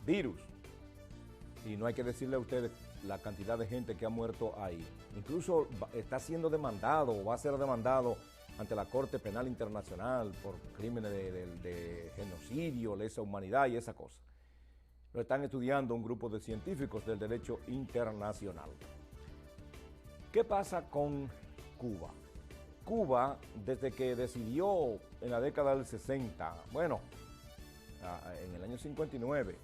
virus. Y no hay que decirle a ustedes la cantidad de gente que ha muerto ahí. Incluso está siendo demandado o va a ser demandado ante la Corte Penal Internacional por crímenes de genocidio, lesa humanidad y esa cosa. Lo están estudiando un grupo de científicos del derecho internacional. ¿Qué pasa con Cuba? Cuba, desde que decidió en la década del 60, bueno, en el año 59,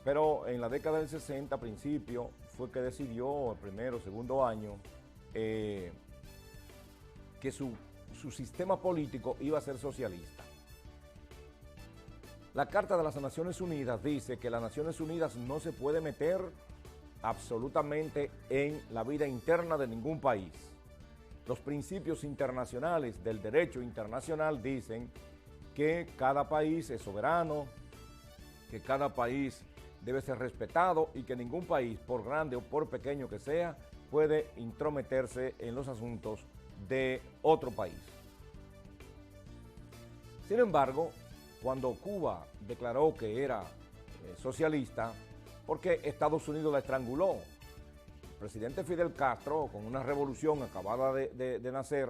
pero en la década del 60, a principio, fue que decidió, el primero, segundo año, que su sistema político iba a ser socialista. La Carta de las Naciones Unidas dice que las Naciones Unidas no se puede meter absolutamente en la vida interna de ningún país. Los principios internacionales del derecho internacional dicen que cada país es soberano, que cada país debe ser respetado y que ningún país, por grande o por pequeño que sea, puede intrometerse en los asuntos de otro país. Sin embargo, cuando Cuba declaró que era socialista, porque Estados Unidos la estranguló, el presidente Fidel Castro, con una revolución acabada de nacer,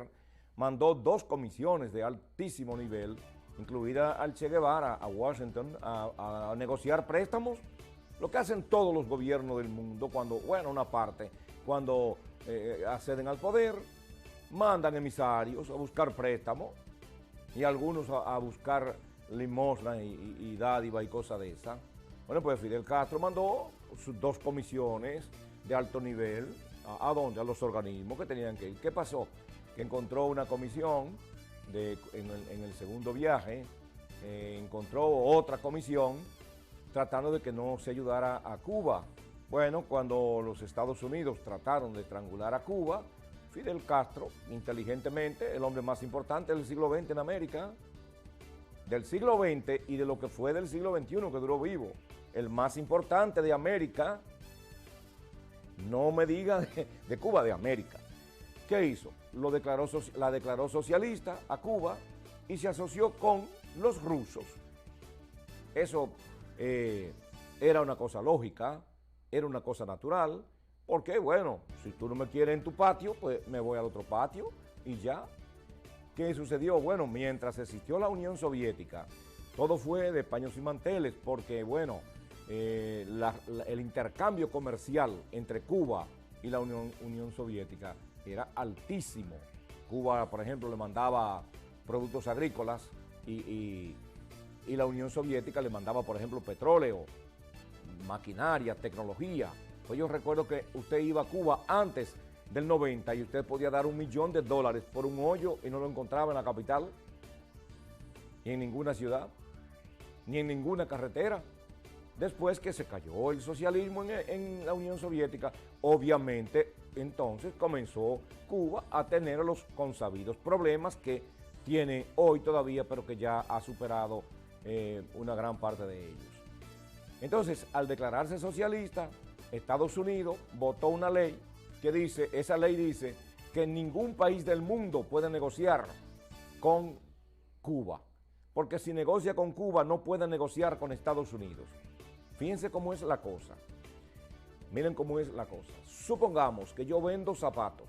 mandó 2 comisiones de altísimo nivel, incluida al Che Guevara, a Washington, a negociar préstamos, lo que hacen todos los gobiernos del mundo cuando, bueno, una parte, cuando acceden al poder, mandan emisarios a buscar préstamos y algunos a buscar limosna y dádiva y cosas de esa. Bueno, pues Fidel Castro mandó sus 2 comisiones de alto nivel, ¿a dónde? A los organismos que tenían que ir. ¿Qué pasó? Que encontró una comisión en el segundo viaje, encontró otra comisión tratando de que no se ayudara a Cuba. Bueno, cuando los Estados Unidos trataron de estrangular a Cuba, Fidel Castro, inteligentemente, el hombre más importante del siglo XX en América, del siglo XX y de lo que fue del siglo XXI, que duró vivo, el más importante de América, no me diga de Cuba, de América. ¿Qué hizo? La declaró socialista a Cuba y se asoció con los rusos. Eso era una cosa lógica, era una cosa natural, porque bueno, si tú no me quieres en tu patio, pues me voy al otro patio y ya. ¿Qué sucedió? Bueno, mientras existió la Unión Soviética, todo fue de paños y manteles, porque bueno, el intercambio comercial entre Cuba y la Unión Soviética era altísimo. Cuba, por ejemplo, le mandaba productos agrícolas y la Unión Soviética le mandaba, por ejemplo, petróleo, maquinaria, tecnología. Pues yo recuerdo que usted iba a Cuba antes del 90 y usted podía dar $1 millón por un hoyo y no lo encontraba en la capital, ni en ninguna ciudad, ni en ninguna carretera. Después que se cayó el socialismo en la Unión Soviética, obviamente entonces comenzó Cuba a tener los consabidos problemas que tiene hoy todavía, pero que ya ha superado una gran parte de ellos. Entonces, al declararse socialista, Estados Unidos votó una ley que dice, esa ley dice que ningún país del mundo puede negociar con Cuba, porque si negocia con Cuba no puede negociar con Estados Unidos. Fíjense cómo es la cosa. Miren cómo es la cosa. Supongamos que yo vendo zapatos.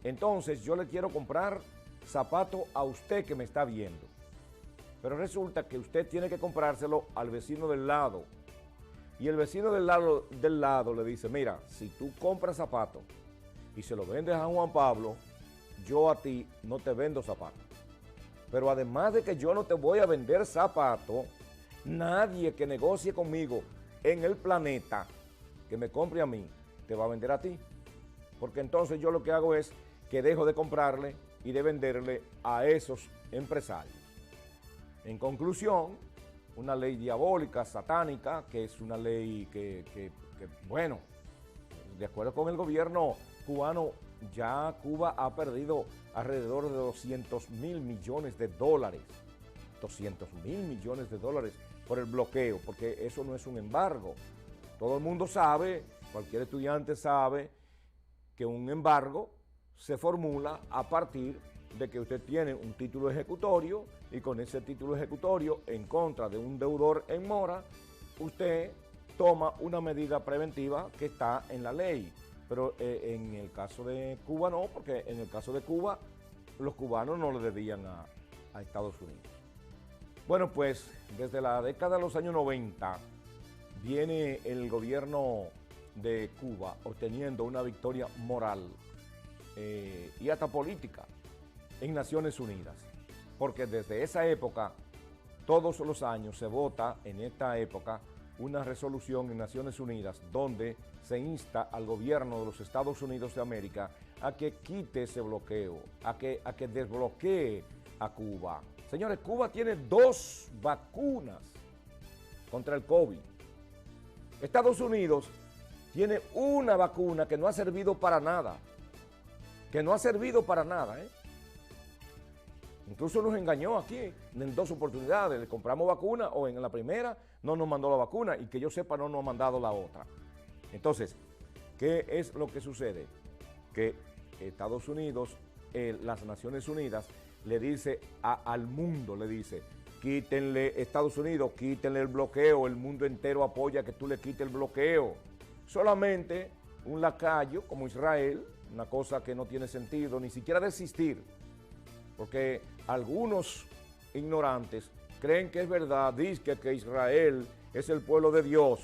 Entonces yo le quiero comprar zapatos a usted que me está viendo. Pero resulta que usted tiene que comprárselo al vecino del lado. Y el vecino del lado le dice, mira, si tú compras zapatos y se lo vendes a Juan Pablo, yo a ti no te vendo zapatos. Pero además de que yo no te voy a vender zapatos, nadie que negocie conmigo en el planeta, que me compre a mí, te va a vender a ti. Porque entonces yo lo que hago es que dejo de comprarle y de venderle a esos empresarios. En conclusión, una ley diabólica, satánica, que es una ley que bueno, de acuerdo con el gobierno cubano, ya Cuba ha perdido alrededor de $200.000 millones. $200.000 millones por el bloqueo, porque eso no es un embargo. Todo el mundo sabe, cualquier estudiante sabe, que un embargo se formula a partir de que usted tiene un título ejecutorio y con ese título ejecutorio en contra de un deudor en mora, usted toma una medida preventiva que está en la ley. Pero en el caso de Cuba no, porque en el caso de Cuba los cubanos no le debían a Estados Unidos. Bueno, pues desde la década de los años 90 viene el gobierno de Cuba obteniendo una victoria moral y hasta política en Naciones Unidas, porque desde esa época, todos los años se vota en esta época una resolución en Naciones Unidas donde se insta al gobierno de los Estados Unidos de América a que quite ese bloqueo, a que desbloquee a Cuba. Señores, Cuba tiene 2 vacunas contra el COVID. Estados Unidos tiene una vacuna que no ha servido para nada, Incluso nos engañó aquí en 2 oportunidades, le compramos vacuna o en la primera no nos mandó la vacuna y que yo sepa no nos ha mandado la otra. Entonces, ¿qué es lo que sucede? Que Estados Unidos, las Naciones Unidas, le dice al mundo, le dice, quítenle Estados Unidos, quítenle el bloqueo, el mundo entero apoya que tú le quites el bloqueo. Solamente un lacayo como Israel, una cosa que no tiene sentido, ni siquiera de existir, porque algunos ignorantes creen que es verdad, dicen que Israel es el pueblo de Dios,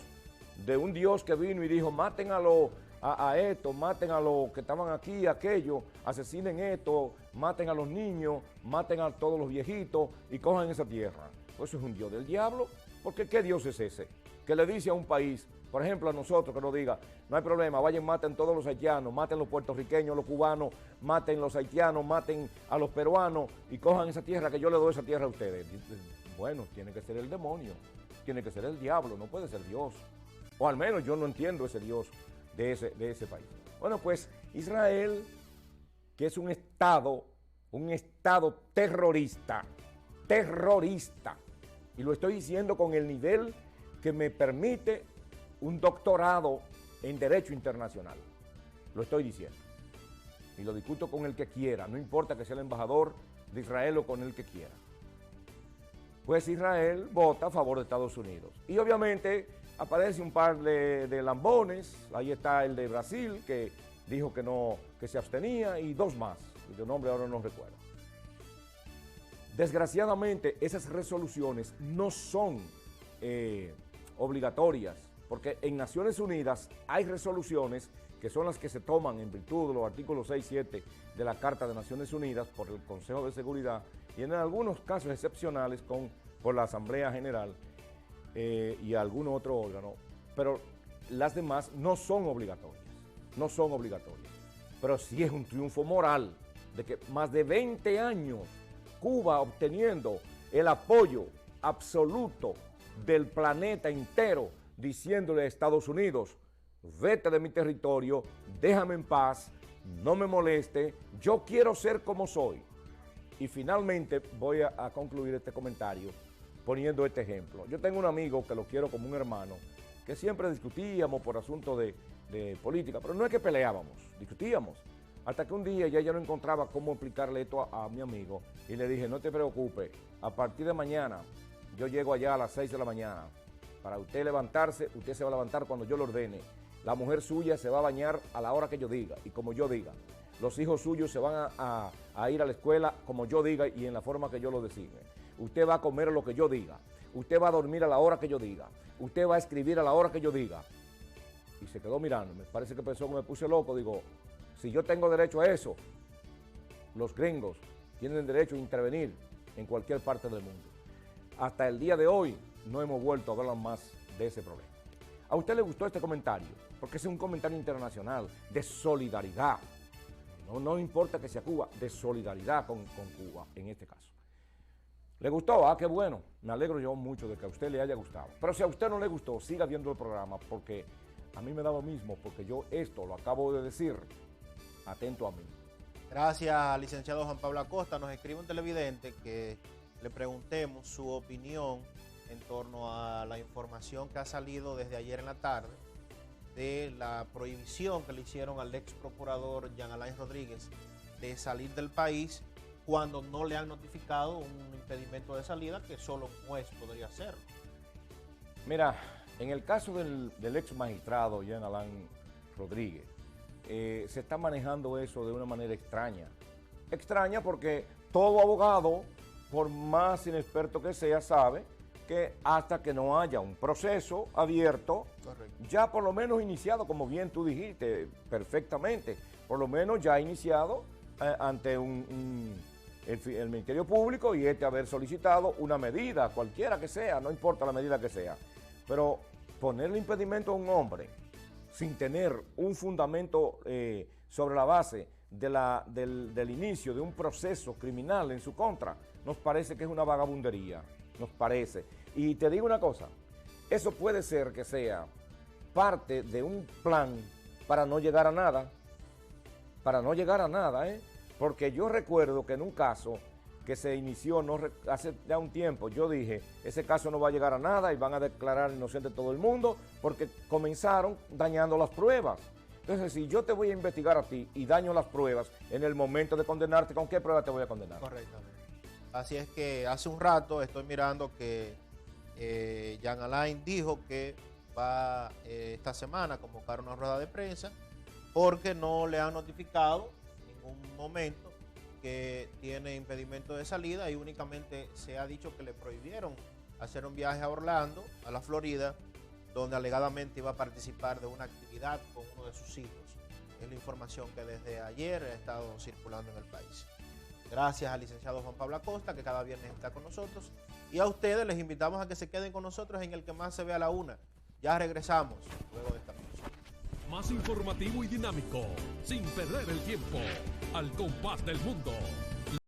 de un Dios que vino y dijo, maten a esto, maten a los que estaban aquí, aquello, asesinen esto, maten a los niños, maten a todos los viejitos y cojan esa tierra. Pues eso es un Dios del diablo, porque ¿qué Dios es ese? Que le dice a un país, por ejemplo a nosotros, que nos diga, no hay problema, vayan, maten todos los haitianos, maten los puertorriqueños, los cubanos, maten los haitianos, maten a los peruanos y cojan esa tierra, que yo le doy esa tierra a ustedes. Bueno, tiene que ser el demonio, tiene que ser el diablo, no puede ser Dios. O al menos yo no entiendo ese Dios de ese país. Bueno, pues Israel, que es un estado terrorista, y lo estoy diciendo con el nivel que me permite un doctorado en Derecho Internacional. Lo estoy diciendo. Y lo discuto con el que quiera, no importa que sea el embajador de Israel o con el que quiera. Pues Israel vota a favor de Estados Unidos. Y obviamente aparece un par de lambones, ahí está el de Brasil, que dijo que no, que se abstenía, y 2 más, cuyo nombre ahora no recuerdo. Desgraciadamente, esas resoluciones no son obligatorias, porque en Naciones Unidas hay resoluciones que son las que se toman en virtud de los artículos 6 y 7 de la Carta de Naciones Unidas por el Consejo de Seguridad y en algunos casos excepcionales por la Asamblea General y algún otro órgano, pero las demás no son obligatorias, pero sí es un triunfo moral de que más de 20 años Cuba obteniendo el apoyo absoluto del planeta entero, diciéndole a Estados Unidos, vete de mi territorio, déjame en paz, no me moleste, yo quiero ser como soy. Y finalmente voy a concluir este comentario poniendo este ejemplo. Yo tengo un amigo que lo quiero como un hermano, que siempre discutíamos por asuntos de política, pero no es que peleábamos, discutíamos. Hasta que un día ya no encontraba cómo explicarle esto a mi amigo y le dije, no te preocupes, a partir de mañana yo llego allá a las 6 de la mañana. Para usted levantarse, usted se va a levantar cuando yo lo ordene. La mujer suya se va a bañar a la hora que yo diga y como yo diga. Los hijos suyos se van a ir a la escuela como yo diga y en la forma que yo lo designe. Usted va a comer lo que yo diga. Usted va a dormir a la hora que yo diga. Usted va a escribir a la hora que yo diga. Y se quedó mirando. Me parece que pensó que me puse loco. Digo, si yo tengo derecho a eso, los gringos tienen derecho a intervenir en cualquier parte del mundo. Hasta el día de hoy no hemos vuelto a hablar más de ese problema. ¿A usted le gustó este comentario? Porque es un comentario internacional de solidaridad. No importa que sea Cuba, de solidaridad con Cuba en este caso. ¿Le gustó? Ah, qué bueno. Me alegro yo mucho de que a usted le haya gustado. Pero si a usted no le gustó, siga viendo el programa porque a mí me da lo mismo, porque yo esto lo acabo de decir. Atento a mí. Gracias, licenciado Juan Pablo Acosta. Nos escribe un televidente que le preguntemos su opinión en torno a la información que ha salido desde ayer en la tarde de la prohibición que le hicieron al ex procurador Jean Alain Rodríguez de salir del país cuando no le han notificado un impedimento de salida que solo un juez podría hacerlo. Mira, En el caso del ex magistrado Jean Alain Rodríguez, se está manejando eso de una manera extraña. Extraña porque todo abogado, por más inexperto que sea, sabe que hasta que no haya un proceso abierto, correcto, ya por lo menos iniciado, como bien tú dijiste perfectamente, por lo menos ya iniciado ante el Ministerio Público y haber solicitado una medida, cualquiera que sea, no importa la medida que sea. Pero ponerle impedimento a un hombre sin tener un fundamento sobre la base del inicio de un proceso criminal en su contra, nos parece que es una vagabundería, nos parece. Y te digo una cosa, eso puede ser que sea parte de un plan para no llegar a nada, porque yo recuerdo que en un caso que se inició hace ya un tiempo, yo dije, ese caso no va a llegar a nada y van a declarar inocente todo el mundo porque comenzaron dañando las pruebas. Entonces, si yo te voy a investigar a ti y daño las pruebas, en el momento de condenarte, ¿con qué prueba te voy a condenar? Correctamente. Así es que hace un rato estoy mirando que Jean Alain dijo que va esta semana a convocar una rueda de prensa porque no le han notificado en ningún momento que tiene impedimento de salida y únicamente se ha dicho que le prohibieron hacer un viaje a Orlando, a la Florida, donde alegadamente iba a participar de una actividad con uno de sus hijos. Es la información que desde ayer ha estado circulando en el país. Gracias al licenciado Juan Pablo Acosta, que cada viernes está con nosotros. Y a ustedes les invitamos a que se queden con nosotros en El Que Más Se Ve a la Una. Ya regresamos luego de esta pausa. Más informativo y dinámico, sin perder el tiempo, al compás del mundo.